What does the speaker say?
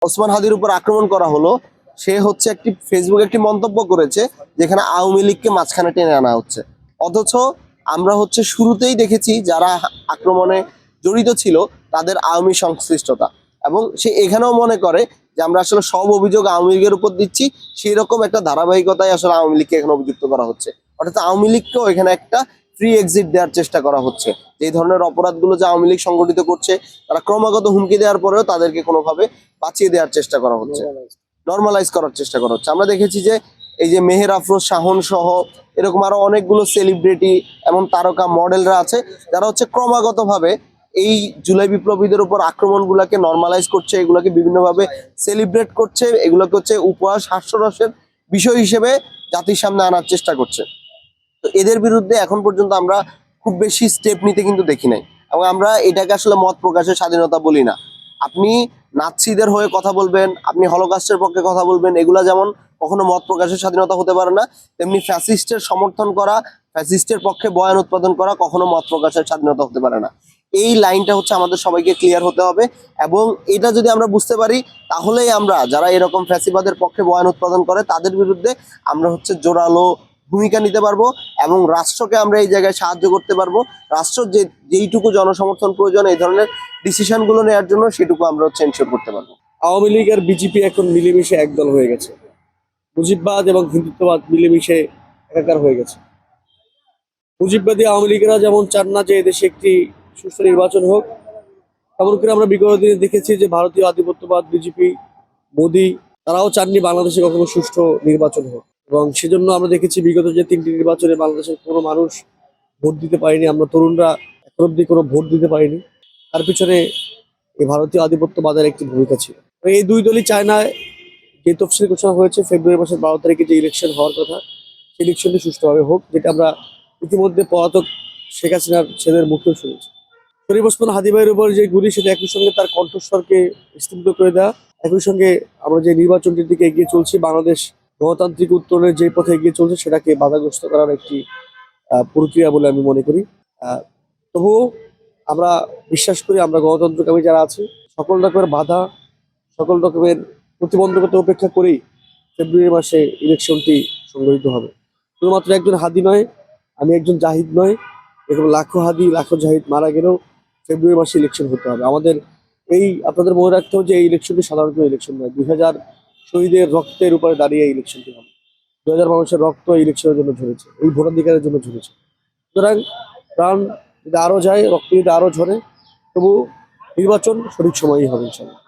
ওসমান হাদির উপর আক্রমণ করা হলো, সে হচ্ছে ফেসবুকে একটি মন্তব্য করেছে যেখানে আওয়ামী লীগকে মাঝখানে টেনে আনা হচ্ছে। অথচ আমরা হচ্ছে শুরুতেই দেখেছি যারা আক্রমণে জড়িত ছিল তাদের আওয়ামী সংশ্লিষ্টতা, এবং সে এখানেও মনে করে যে আমরা আসলে সব অভিযোগ আওয়ামী লীগের উপর দিচ্ছি, সেই রকম একটা ধারাবাহিকতায় আসলে আওয়ামী লীগকে এখানে অভিযুক্ত করা হচ্ছে। অর্থাৎ আওয়ামী লীগকেও এখানে একটা ফ্রি এক্সিট দেওয়ার চেষ্টা করা হচ্ছে। যে ধরনের অপরাধগুলো যে আওয়ামী লীগ সংগঠিত করছে, তারা ক্রমাগত হুমকি দেওয়ার পরেও তাদেরকে কোনোভাবে বাঁচিয়ে দেওয়ার চেষ্টা করা হচ্ছে, নর্মালাইজ করার চেষ্টা করা হচ্ছে। আমরা দেখেছি যে এই যে মেহের আফরোজ শাহন সহ এরকম আরো অনেকগুলো সেলিব্রিটি এমন তারকা মডেলরা আছে যারা হচ্ছে ক্রমাগতভাবে এই জুলাই বিপ্লবীদের উপর আক্রমণগুলোকে নর্মালাইজ করছে, এগুলোকে বিভিন্নভাবে সেলিব্রেট করছে, এগুলোকে হচ্ছে উপহাস হাস্যরসের বিষয় হিসেবে জাতির সামনে আনার চেষ্টা করছে। তো এদের বিরুদ্ধে এখন পর্যন্ত আমরা খুব বেশি স্টেপ নিতে কিন্তু দেখি নাই, এবং আমরা এটাকে আসলে মত প্রকাশের স্বাধীনতা বলি না। আপনি নাৎসিদের হয়ে কথা বলবেন, আপনি হলোকাস্টের পক্ষে কথা বলবেন, এগুলা যেমন কখনো মত প্রকাশের স্বাধীনতা হতে পারে না, তেমনি ফ্যাসিস্টের সমর্থন করা, ফ্যাসিস্টের পক্ষে বয়ান উৎপাদন করা কখনো মত প্রকাশের স্বাধীনতা হতে পারে না। এই লাইনটা হচ্ছে আমাদের সবাইকে ক্লিয়ার হতে হবে, এবং এটা যদি আমরা বুঝতে পারি তাহলেই আমরা যারা এরকম ফ্যাসিবাদের পক্ষে বয়ান উৎপাদন করে তাদের বিরুদ্ধে আমরা হচ্ছে জোরালো ভূমিকা নিতে পারবো, এবং রাষ্ট্রকে আমরা এই জায়গায় সাহায্য করতে পারবো। রাষ্ট্র যেইটুকু জনসমর্থন প্রয়োজন এই ধরনের ডিসিশন গুলো নেওয়ার জন্য, সেটুকু আমরা হচ্ছে এনশিওর করতে পারবো। আওয়ামী লীগ আর বিজেপি এখন মিলেমিশে একদল হয়ে গেছে। মুজিববাদ এবং হিন্দুত্ববাদ মিলেমিশে একাকার হয়ে গেছে। মুজিববাদী আওয়ামী লীগেরা যেমন চান না যে এদেশে একটি সুষ্ঠু নির্বাচন হোক, তেমন করে আমরা বিগত দিনে দেখেছি যে ভারতীয় আধিপত্যবাদ বিজেপি, মোদী, তারাও চাননি বাংলাদেশে কখনো সুষ্ঠু নির্বাচন হোক। এবং সেজন্য আমরা দেখেছি বিগত যে 3টি নির্বাচনে বাংলাদেশের কোনো মানুষ ভোট দিতে পারেনি, আমরা তরুণরা এখন অব্দি কোনো ভোট দিতে পারিনি। তার পিছনে এই ভারতীয় আধিপত্যবাদের একটি ভূমিকা ছিল। এই দুই দলই চায় না যে তফসিল ঘোষণা হয়েছে ফেব্রুয়ারি মাসের 12 তারিখে যে ইলেকশন হওয়ার কথা, সেই ইলেকশনটি সুষ্ঠুভাবে হোক, যেটা আমরা ইতিমধ্যে পলাতক শেখ হাসিনার ছেলের মুখেও শুনেছি। শরীফ ওসমান হাদি ভাইয়ের উপর যে গুলি, সেটা একই সঙ্গে তার কণ্ঠস্বরকে স্তব্ধ করে দেওয়া। একই সঙ্গে আমরা যে নির্বাচনটির দিকে এগিয়ে চলছি, বাংলাদেশ গণতান্ত্রিক উত্তরণের যে পথে এগিয়ে চলছে সেটাকে বাধাগ্রস্ত করার একটি প্রক্রিয়া বলে আমি মনে করি। তবুও আমরা বিশ্বাস করি আমরা গণতন্ত্রকামী যারা আছি সকল রকমের বাধা, সকল রকমের প্রতিবন্ধকতা উপেক্ষা করেই ফেব্রুয়ারি মাসে ইলেকশনটি সংগঠিত হবে। শুধুমাত্র একজন হাদি নয়, আমি একজন জাহিদ নয়, এরকম লাখো হাদি লাখো জাহিদ মারা গেলেও ফেব্রুয়ারি মাসে ইলেকশন হতে হবে। আমাদের আপনাদের মনে রাখতে হবে যে এই ইলেকশনটি সাধারণত ইলেকশন নয়, 2000 শহীদের রক্তের উপরে দাঁড়িয়ে এই ইলেকশনটি হবে। 2000 মানুষের রক্ত এই ইলেকশনের জন্য ঝরেছে, এই ভোটাধিকারের জন্য ঝরেছে। সুতরাং প্রাণ যদি আরো যায়, রক্ত যদি আরো ঝরে, তবু নির্বাচন সঠিক সময়ই হবে ইনশাআল্লাহ।